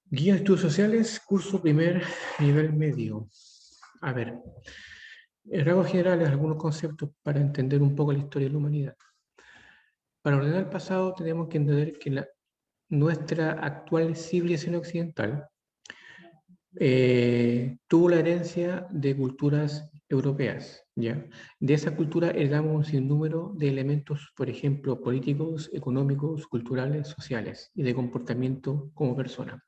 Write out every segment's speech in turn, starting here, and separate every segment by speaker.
Speaker 1: Guía de Estudios Sociales, curso primer nivel medio. A ver, en rasgos generales, algunos conceptos para entender un poco la historia de la humanidad. Para ordenar el pasado tenemos que entender que nuestra actual civilización occidental tuvo la herencia de culturas europeas, ¿ya? De esa cultura heredamos un sinnúmero de elementos, por ejemplo, políticos, económicos, culturales, sociales y de comportamiento como persona.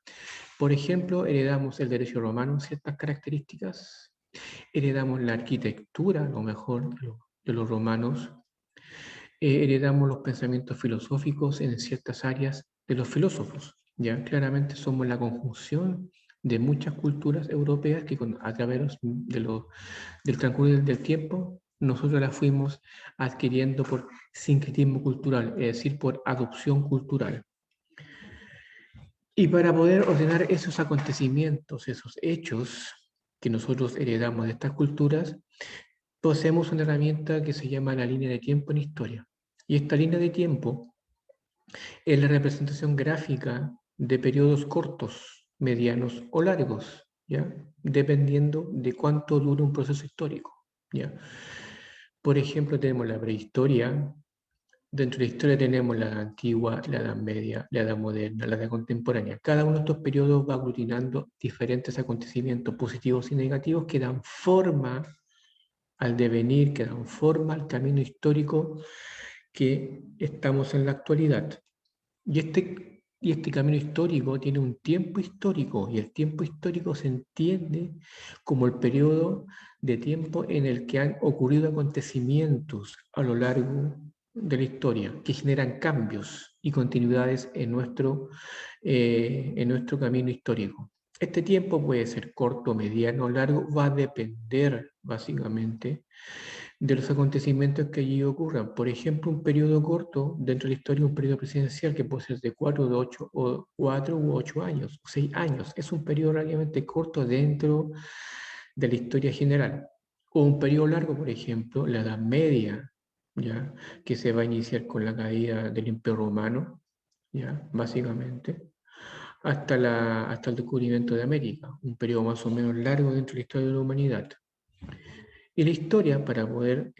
Speaker 1: Por ejemplo, heredamos el derecho romano, ciertas características, heredamos la arquitectura, a lo mejor, de los romanos, heredamos los pensamientos filosóficos en ciertas áreas de los filósofos. Ya claramente somos la conjunción de muchas culturas europeas que a través del transcurso del tiempo nosotros las fuimos adquiriendo por sincretismo cultural, es decir, por adopción cultural. Y para poder ordenar esos acontecimientos, esos hechos que nosotros heredamos de estas culturas, poseemos una herramienta que se llama la línea de tiempo en historia. Y esta línea de tiempo es la representación gráfica de periodos cortos, medianos o largos, ¿ya? Dependiendo de cuánto dura un proceso histórico, ¿ya? Por ejemplo, tenemos la prehistoria. Dentro de la historia tenemos la edad antigua, la edad media, la edad moderna, la edad contemporánea. Cada uno de estos periodos va aglutinando diferentes acontecimientos positivos y negativos que dan forma al devenir, que dan forma al camino histórico que estamos en la actualidad. Y este camino histórico tiene un tiempo histórico, y el tiempo histórico se entiende como el periodo de tiempo en el que han ocurrido acontecimientos a lo largo de la historia que generan cambios y continuidades en nuestro camino histórico. Este tiempo puede ser corto, mediano o largo, va a depender básicamente de los acontecimientos que allí ocurran. Por ejemplo, un periodo corto dentro de la historia, un periodo presidencial que puede ser de 4 u 8 años, o 6 años. Es un periodo relativamente corto dentro de la historia general. O un periodo largo, por ejemplo, la Edad Media, ¿ya? Que se va a iniciar con la caída del Imperio Romano, ¿ya? Básicamente, hasta el descubrimiento de América, un periodo más o menos largo dentro de la historia de la humanidad. Y la historia, para poder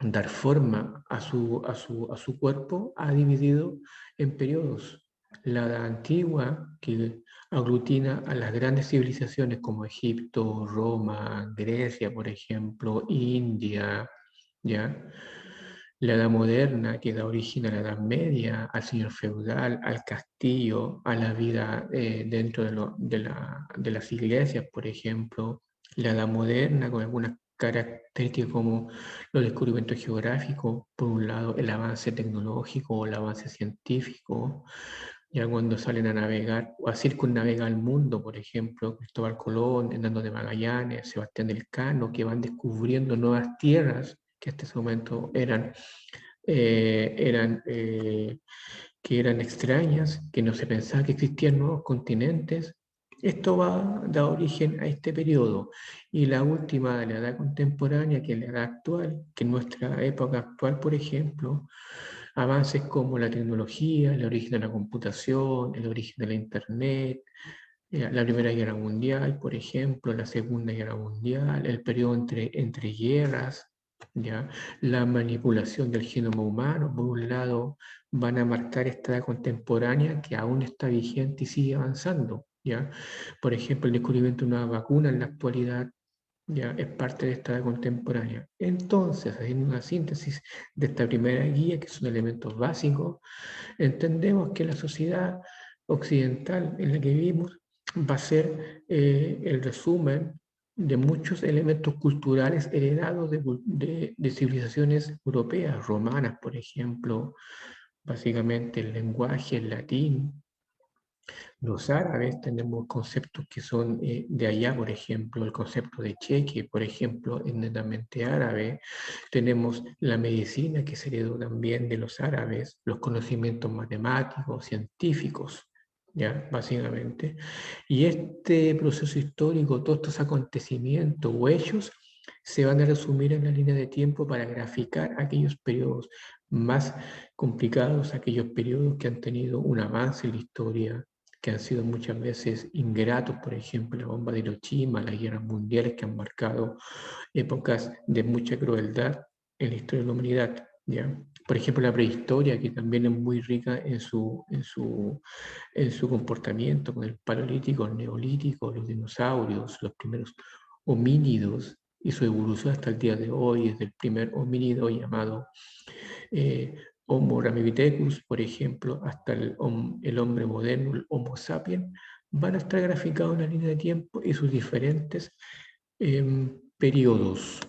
Speaker 1: dar forma a su cuerpo, ha dividido en periodos. La edad antigua, que aglutina a las grandes civilizaciones como Egipto, Roma, Grecia, por ejemplo, India, ¿ya? La edad moderna, que da origen a la Edad Media, al señor feudal, al castillo, a la vida dentro de las iglesias, por ejemplo. La edad moderna, con algunas características como los descubrimientos geográficos, por un lado el avance tecnológico o el avance científico, ya cuando salen a navegar o a circunnavegar el mundo, por ejemplo, Cristóbal Colón, Hernando de Magallanes, Sebastián Elcano, que van descubriendo nuevas tierras que hasta ese momento eh, eran, eh, eran extrañas, que no se pensaba que existían nuevos continentes. Esto va a dar origen a este periodo. Y la última de la edad contemporánea, que es la edad actual, que en nuestra época actual, por ejemplo, avances como la tecnología, el origen de la computación, el origen de la Internet, la Primera Guerra Mundial, por ejemplo, la Segunda Guerra Mundial, el periodo entre guerras, ¿ya? La manipulación del genoma humano, por un lado, van a marcar esta edad contemporánea que aún está vigente y sigue avanzando, ¿ya? Por ejemplo, el descubrimiento de una vacuna en la actualidad ya es parte de esta edad contemporánea. Entonces, haciendo una síntesis de esta primera guía, que son elementos básicos, entendemos que la sociedad occidental en la que vivimos va a ser el resumen de muchos elementos culturales heredados de civilizaciones europeas, romanas, por ejemplo, básicamente el lenguaje, el latín. Los árabes tenemos conceptos que son de allá, por ejemplo, el concepto de cheque, por ejemplo, es netamente árabe. Tenemos la medicina que se heredó también de los árabes, los conocimientos matemáticos, científicos, ya, básicamente. Y este proceso histórico, todos estos acontecimientos o hechos, se van a resumir en la línea de tiempo para graficar aquellos periodos más complicados, aquellos periodos que han tenido un avance en la historia, que han sido muchas veces ingratos, por ejemplo, la bomba de Hiroshima, las guerras mundiales que han marcado épocas de mucha crueldad en la historia de la humanidad, ¿ya? Por ejemplo, la prehistoria, que también es muy rica en su comportamiento, con el paleolítico, el neolítico, los dinosaurios, los primeros homínidos, y su evolución hasta el día de hoy, desde el primer homínido llamado Homo ramipithecus, por ejemplo, hasta el hombre moderno, el Homo sapiens, van a estar graficados en la línea de tiempo y sus diferentes periodos.